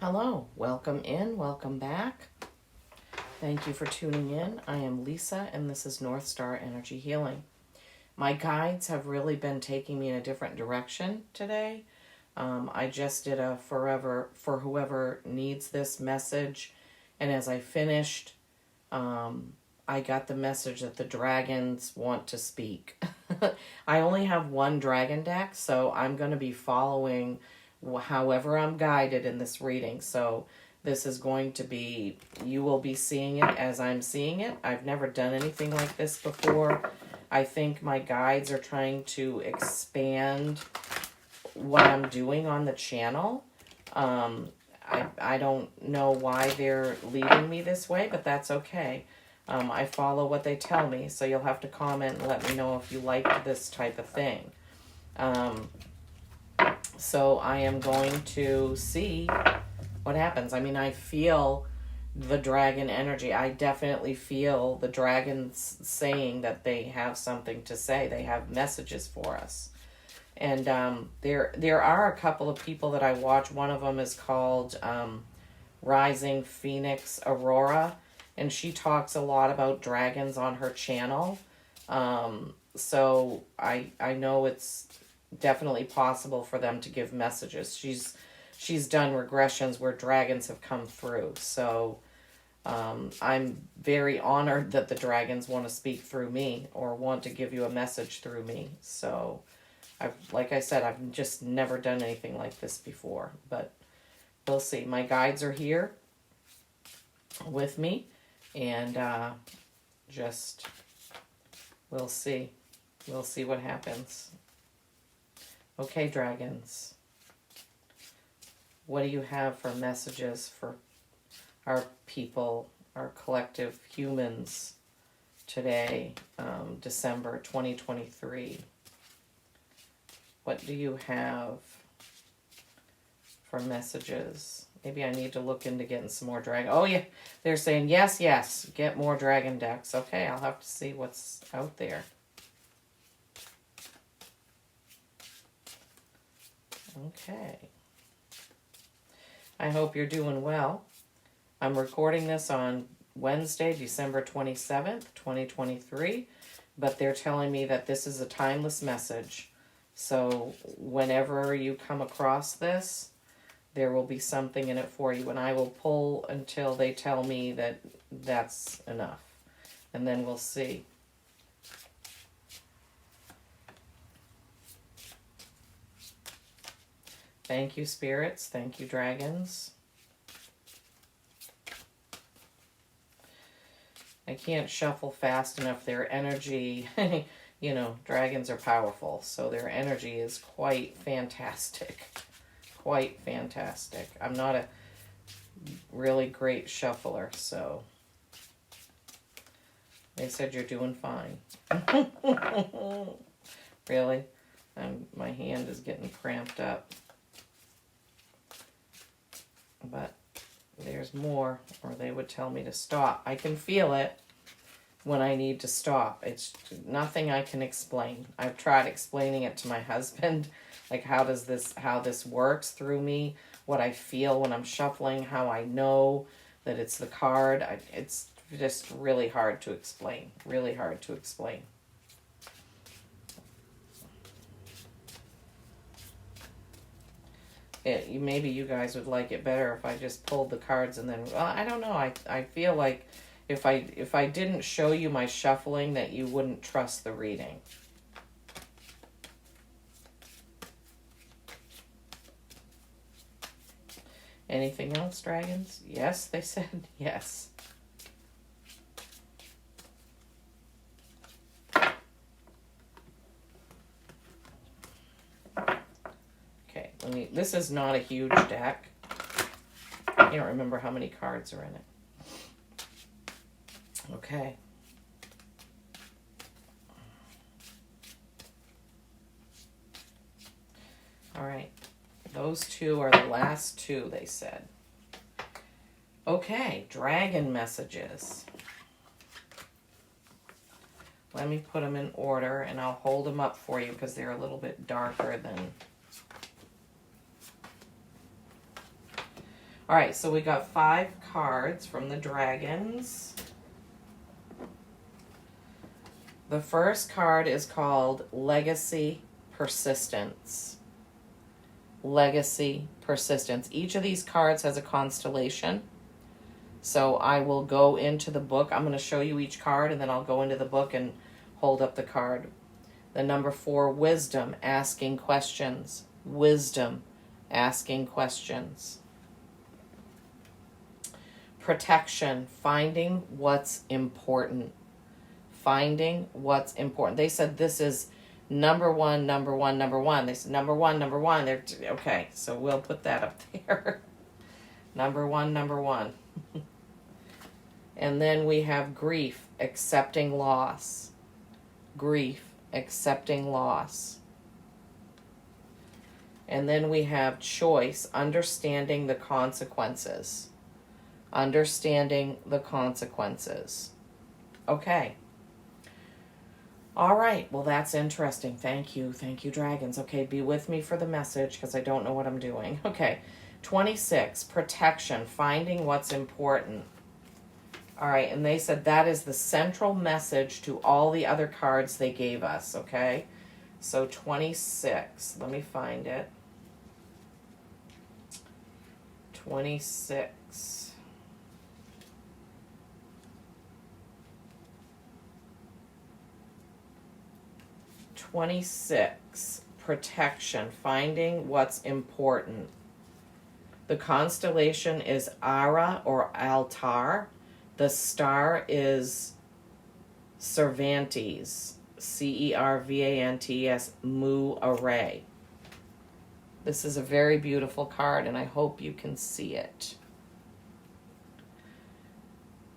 Hello, welcome in, welcome back. Thank you for tuning in. I am Lisa, and this is North Star Energy Healing. My guides have really been taking me in a different direction today. I just did a forever for whoever needs this message, and as I finished, I got the message that the dragons want to speak. I only have one dragon deck, so I'm going to be following however I'm guided in this reading. So this is going to be, you will be seeing it as I'm seeing it. I've never done anything like this before. I think my guides are trying to expand what I'm doing on the channel. I don't know why they're leading me this way, but that's okay. I follow what they tell me, so you'll have to comment and let me know if you like this type of thing. So I am going to see what happens. I mean, I feel the dragon energy. I definitely feel the dragons saying that they have something to say. They have messages for us. And there are a couple of people that I watch. One of them is called Rising Phoenix Aurora, and she talks a lot about dragons on her channel. So I know it's definitely possible for them to give messages. She's done regressions where dragons have come through. So I'm very honored that the dragons want to speak through me or want to give you a message through me. So like I said, I've just never done anything like this before, but we'll see. My guides are here with me, and just we'll see. We'll see what happens. Okay, dragons. What do you have for messages for our people, our collective humans today, December 2023? What do you have for messages? Maybe I need to look into getting some more dragon. Oh, yeah. They're saying, yes, yes, get more dragon decks. Okay, I'll have to see what's out there. Okay. I hope you're doing well. I'm recording this on Wednesday, December 27th, 2023, but they're telling me that this is a timeless message. So whenever you come across this, there will be something in it for you, and I will pull until they tell me that that's enough, and then we'll see. Thank you, spirits. Thank you, dragons. I can't shuffle fast enough. Their energy, you know, dragons are powerful, so their energy is quite fantastic. Quite fantastic. I'm not a really great shuffler, so they said you're doing fine. Really? My hand is getting cramped up. But there's more, or they would tell me to stop. I can feel it when I need to stop. It's nothing I can explain. I've tried explaining it to my husband, like how this works through me, what I feel when I'm shuffling, how I know that it's the card. It's just really hard to explain. Really hard to explain. Maybe you guys would like it better if I just pulled the cards and then, well, I don't know. I feel like if I didn't show you my shuffling, that you wouldn't trust the reading. Anything else, dragons? Yes, they said yes. Okay, this is not a huge deck. I can't remember how many cards are in it. Okay. All right. Those two are the last two, they said. Okay, dragon messages. Let me put them in order, and I'll hold them up for you because they're a little bit darker than... All right, so we got 5 cards from the dragons. The first card is called Legacy Persistence. Legacy Persistence. Each of these cards has a constellation. So I will go into the book. I'm going to show you each card, and then I'll go into the book and hold up the card. The number 4, Wisdom, asking questions. Wisdom, asking questions. Protection, finding what's important. Finding what's important. They said this is number one. They said number one. They're okay, so we'll put that up there. Number one. And then we have grief, accepting loss. Grief, accepting loss. And then we have choice, understanding the consequences. Understanding the consequences. Okay. All right. Well, that's interesting. Thank you. Thank you, dragons. Okay, be with me for the message because I don't know what I'm doing. Okay. 26, protection, finding what's important. All right, and they said that is the central message to all the other cards they gave us, okay? So 26, let me find it. 26. Protection, finding what's important. The constellation is Ara or Altar. The star is Cervantes, Cervantes, Mu Array. This is a very beautiful card, and I hope you can see it.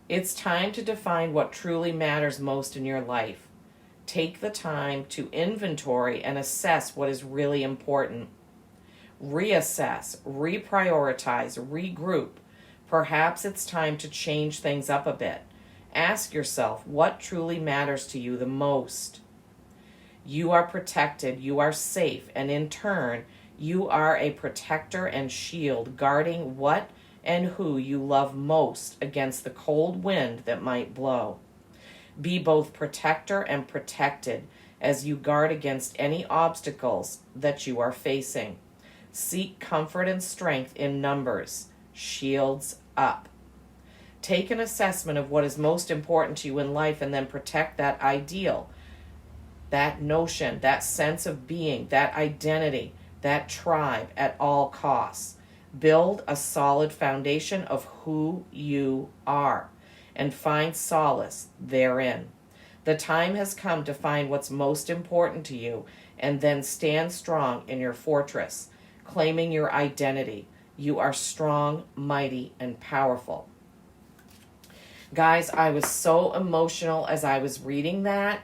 It's time to define what truly matters most in your life. Take the time to inventory and assess what is really important. Reassess, reprioritize, regroup. Perhaps it's time to change things up a bit. Ask yourself what truly matters to you the most. You are protected, you are safe, and in turn, you are a protector and shield, guarding what and who you love most against the cold wind that might blow. Be both protector and protected as you guard against any obstacles that you are facing. Seek comfort and strength in numbers. Shields up. Take an assessment of what is most important to you in life and then protect that ideal, that notion, that sense of being, that identity, that tribe at all costs. Build a solid foundation of who you are and find solace therein. The time has come to find what's most important to you and then stand strong in your fortress, claiming your identity. You are strong, mighty, and powerful. Guys, I was so emotional as I was reading that.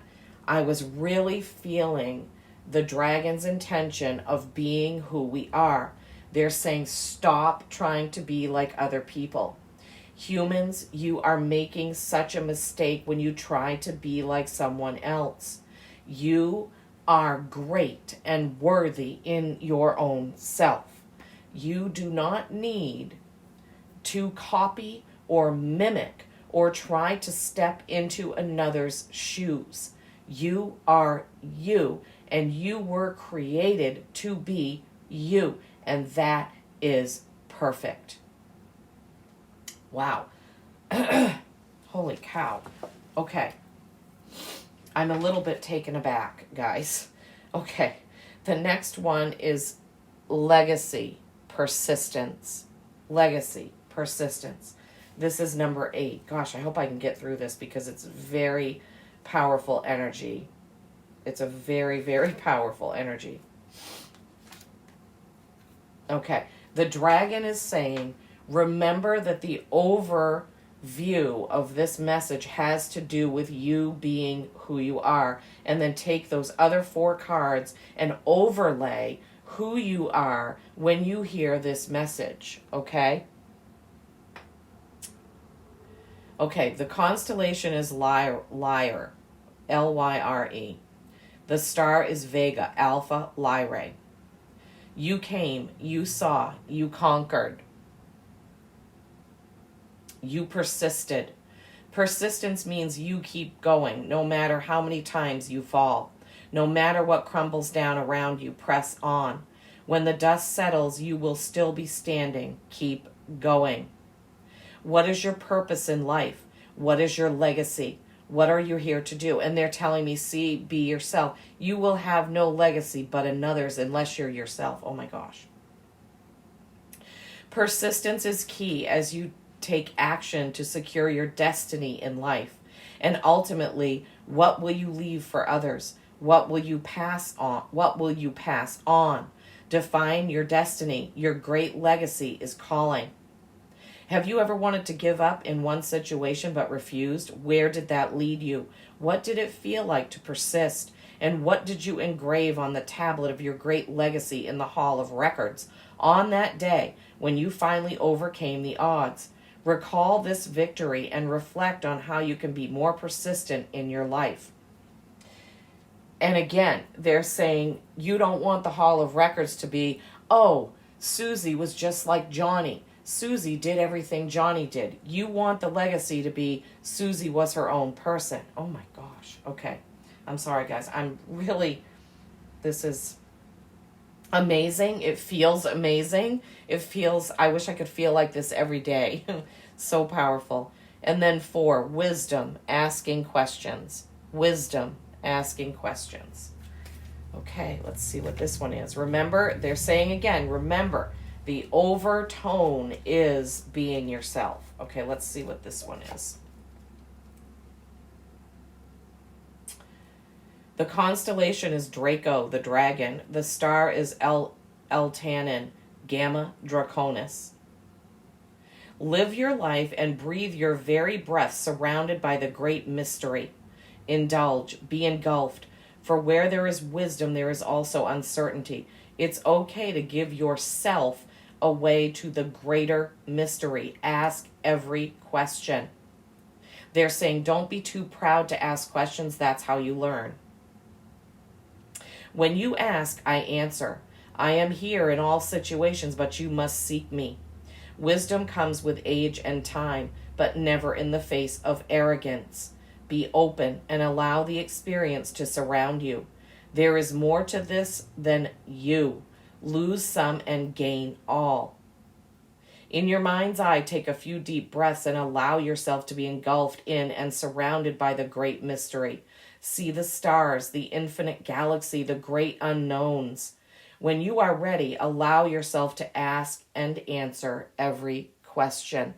I was really feeling the dragon's intention of being who we are. They're saying, stop trying to be like other people. Humans, you are making such a mistake when you try to be like someone else. You are great and worthy in your own self. You do not need to copy or mimic or try to step into another's shoes. You are you, and you were created to be you, and that is perfect. Wow. Holy cow. Okay. I'm a little bit taken aback, guys. Okay. The next one is legacy, persistence. Legacy, persistence. This is number 8. Gosh, I hope I can get through this because it's very powerful energy. It's a very, very powerful energy. Okay. The dragon is saying, remember that the overview of this message has to do with you being who you are. And then take those other 4 cards and overlay who you are when you hear this message. Okay? Okay, the constellation is Lyre, Lyre. The star is Vega, Alpha Lyrae. You came, you saw, you conquered. You persisted. Persistence means you keep going, no matter how many times you fall. No matter what crumbles down around you, press on. When the dust settles, you will still be standing. Keep going. What is your purpose in life? What is your legacy? What are you here to do? And they're telling me, see, be yourself. You will have no legacy but another's unless you're yourself. Oh my gosh. Persistence is key as you take action to secure your destiny in life. And ultimately, what will you leave for others? What will you pass on? What will you pass on? Define your destiny. Your great legacy is calling. Have you ever wanted to give up in one situation but refused? Where did that lead you? What did it feel like to persist? And what did you engrave on the tablet of your great legacy in the Hall of Records on that day when you finally overcame the odds? Recall this victory and reflect on how you can be more persistent in your life. And again, they're saying you don't want the Hall of Records to be, oh, Susie was just like Johnny. Susie did everything Johnny did. You want the legacy to be Susie was her own person. Oh my gosh. Okay. I'm sorry, guys. This is amazing. It feels amazing. I wish I could feel like this every day. So powerful. And then 4, wisdom, asking questions. Wisdom, asking questions. Okay, let's see what this one is. Remember, they're saying again, remember, the overtone is being yourself. Okay, let's see what this one is. The constellation is Draco, the dragon. The star is Eltanin, Gamma Draconis. Live your life and breathe your very breath surrounded by the great mystery. Indulge, be engulfed, for where there is wisdom, there is also uncertainty. It's okay to give yourself away to the greater mystery. Ask every question. They're saying don't be too proud to ask questions. That's how you learn. When you ask, I answer. I am here in all situations, but you must seek me. Wisdom comes with age and time, but never in the face of arrogance. Be open and allow the experience to surround you. There is more to this than you. Lose some and gain all. In your mind's eye, take a few deep breaths and allow yourself to be engulfed in and surrounded by the great mystery. See the stars, the infinite galaxy, the great unknowns. When you are ready, allow yourself to ask and answer every question.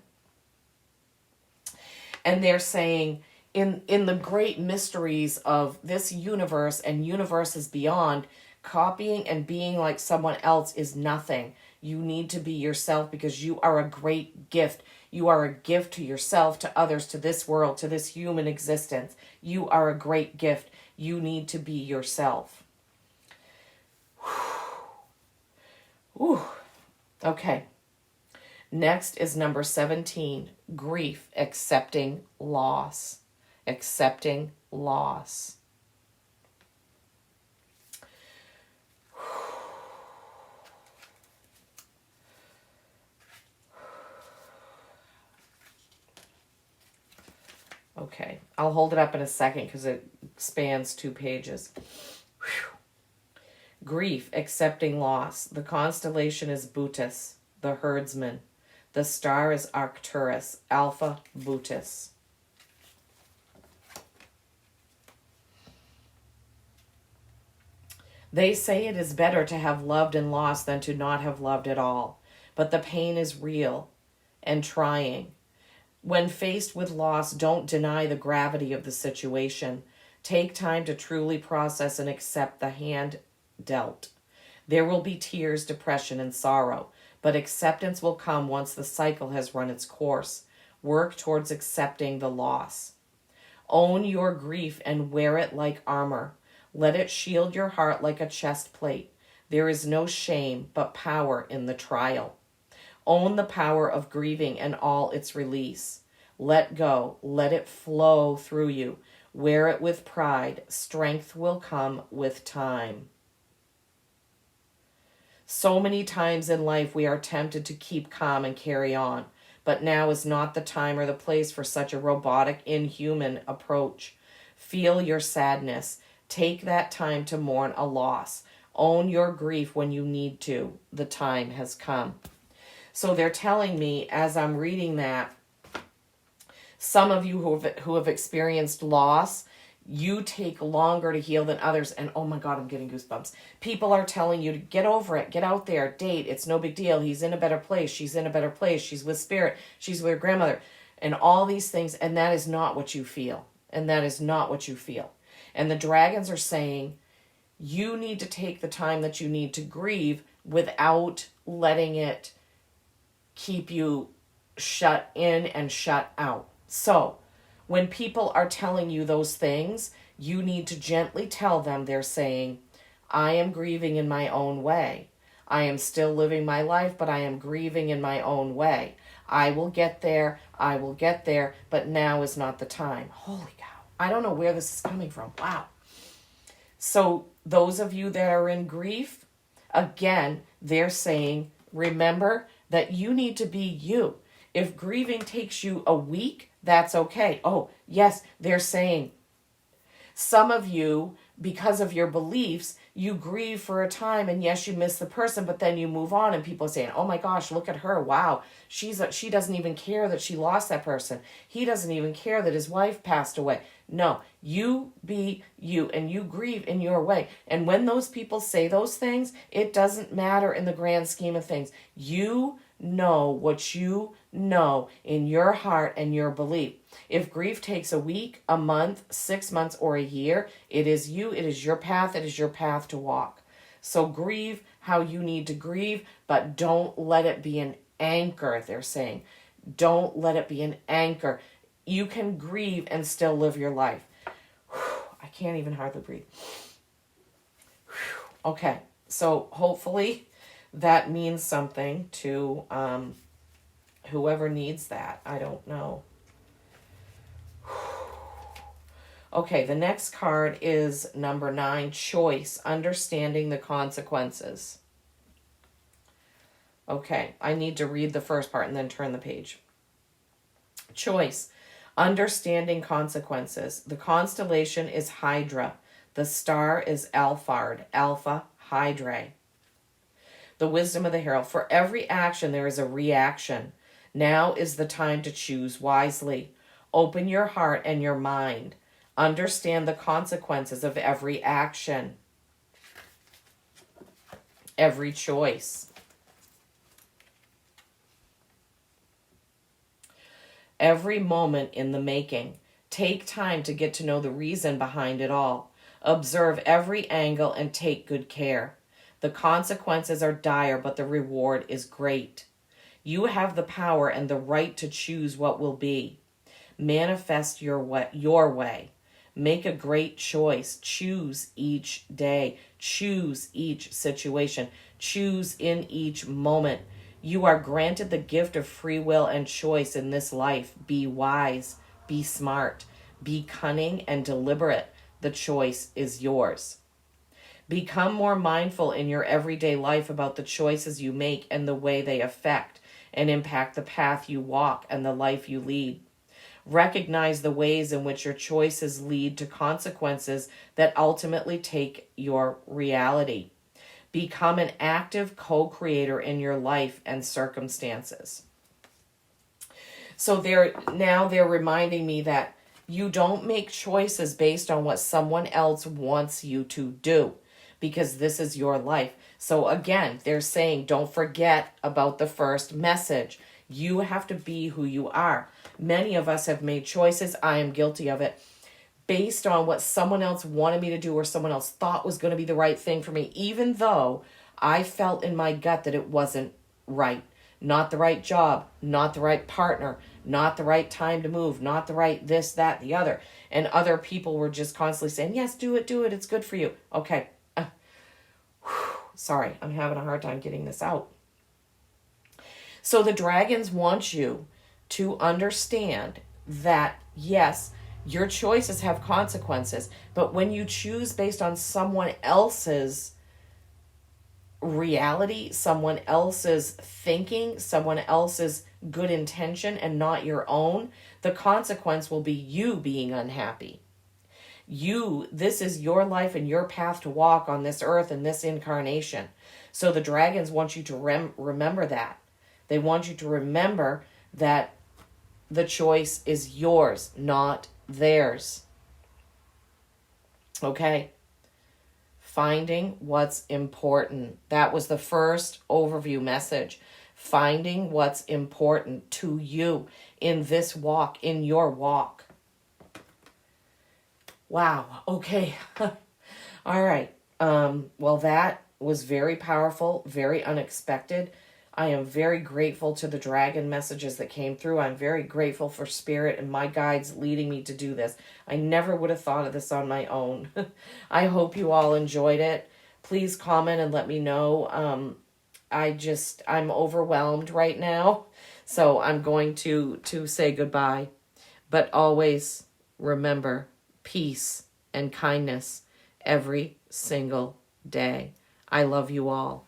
And they're saying, in the great mysteries of this universe and universes beyond, copying and being like someone else is nothing. You need to be yourself because you are a great gift. You are a gift to yourself, to others, to this world, to this human existence. You are a great gift. You need to be yourself. Whew. Okay. Next is number 17, grief, accepting loss. Accepting loss. Okay, I'll hold it up in a second because it spans 2 pages. Whew. Grief, accepting loss. The constellation is Bootes, the herdsman. The star is Arcturus, Alpha Bootes. They say it is better to have loved and lost than to not have loved at all. But the pain is real and trying. When faced with loss, don't deny the gravity of the situation. Take time to truly process and accept the hand dealt. There will be tears, depression, and sorrow, but acceptance will come once the cycle has run its course. Work towards accepting the loss. Own your grief and wear it like armor. Let it shield your heart like a chest plate. There is no shame but power in the trial. Own the power of grieving and all its release. Let go. Let it flow through you. Wear it with pride. Strength will come with time. So many times in life we are tempted to keep calm and carry on. but now is not the time or the place for such a robotic, inhuman approach. Feel your sadness. Take that time to mourn a loss. Own your grief when you need to. The time has come. So they're telling me, as I'm reading that, some of you who have experienced loss, you take longer to heal than others. And oh my God, I'm getting goosebumps. People are telling you to get over it, get out there, date. It's no big deal. He's in a better place. She's in a better place. She's with spirit. She's with her grandmother. And all these things. And that is not what you feel. And that is not what you feel. And the dragons are saying, you need to take the time that you need to grieve without letting it keep you shut in and shut out. So when people are telling you those things, you need to gently tell them, they're saying, I am grieving in my own way. I am still living my life, but I am grieving in my own way. I will get there, but now is not the time. Holy cow. I don't know where this is coming from. Wow. So those of you that are in grief, again, they're saying, remember that you need to be you. If grieving takes you a week, that's okay. Oh, yes, they're saying some of you, because of your beliefs, you grieve for a time, and yes, you miss the person, but then you move on, and people are saying, oh my gosh, look at her. Wow, she doesn't even care that she lost that person. He doesn't even care that his wife passed away. No, you be you, and you grieve in your way. And when those people say those things, it doesn't matter in the grand scheme of things. You know what you know in your heart and your belief. If grief takes a week, a month, 6 months, or a year, it is you, it is your path, it is your path to walk. So grieve how you need to grieve, but don't let it be an anchor, they're saying. Don't let it be an anchor. You can grieve and still live your life. I can't even hardly breathe. Okay, so hopefully that means something to whoever needs that. I don't know. Okay, the next card is number 9, choice, understanding the consequences. Okay, I need to read the first part and then turn the page. Choice, understanding consequences. The constellation is Hydra. The star is Alphard, Alpha Hydrae. The wisdom of the herald. For every action, there is a reaction. Now is the time to choose wisely. Open your heart and your mind. Understand the consequences of every action, every choice. Every moment in the making. Take time to get to know the reason behind it all. Observe every angle and take good care. The consequences are dire, but the reward is great. You have the power and the right to choose what will be. Manifest your way. Make a great choice. Choose each day. Choose each situation. Choose in each moment. You are granted the gift of free will and choice in this life. Be wise. Be smart. Be cunning and deliberate. The choice is yours. Become more mindful in your everyday life about the choices you make and the way they affect and impact the path you walk and the life you lead. Recognize the ways in which your choices lead to consequences that ultimately take your reality. Become an active co-creator in your life and circumstances. So they're reminding me that you don't make choices based on what someone else wants you to do, because this is your life. So again, they're saying, don't forget about the first message. You have to be who you are. Many of us have made choices, I am guilty of it, based on what someone else wanted me to do or someone else thought was going to be the right thing for me, even though I felt in my gut that it wasn't right. Not the right job, not the right partner, not the right time to move, not the right this, that, the other. And other people were just constantly saying, yes, do it, it's good for you. Okay. Sorry, I'm having a hard time getting this out. So the dragons want you to understand that, yes, your choices have consequences, but when you choose based on someone else's reality, someone else's thinking, someone else's good intention and not your own, the consequence will be you being unhappy. This is your life and your path to walk on this earth in this incarnation. So the dragons want you to remember that. They want you to remember that the choice is yours, not theirs. Okay? Finding what's important. That was the first overview message. Finding what's important to you in this walk, in your walk. Wow. Okay. All right. Well, that was very powerful, very unexpected. I am very grateful to the dragon messages that came through. I'm very grateful for Spirit and my guides leading me to do this. I never would have thought of this on my own. I hope you all enjoyed it. Please comment and let me know. I'm overwhelmed right now, so I'm going to say goodbye. But always remember peace and kindness every single day. I love you all.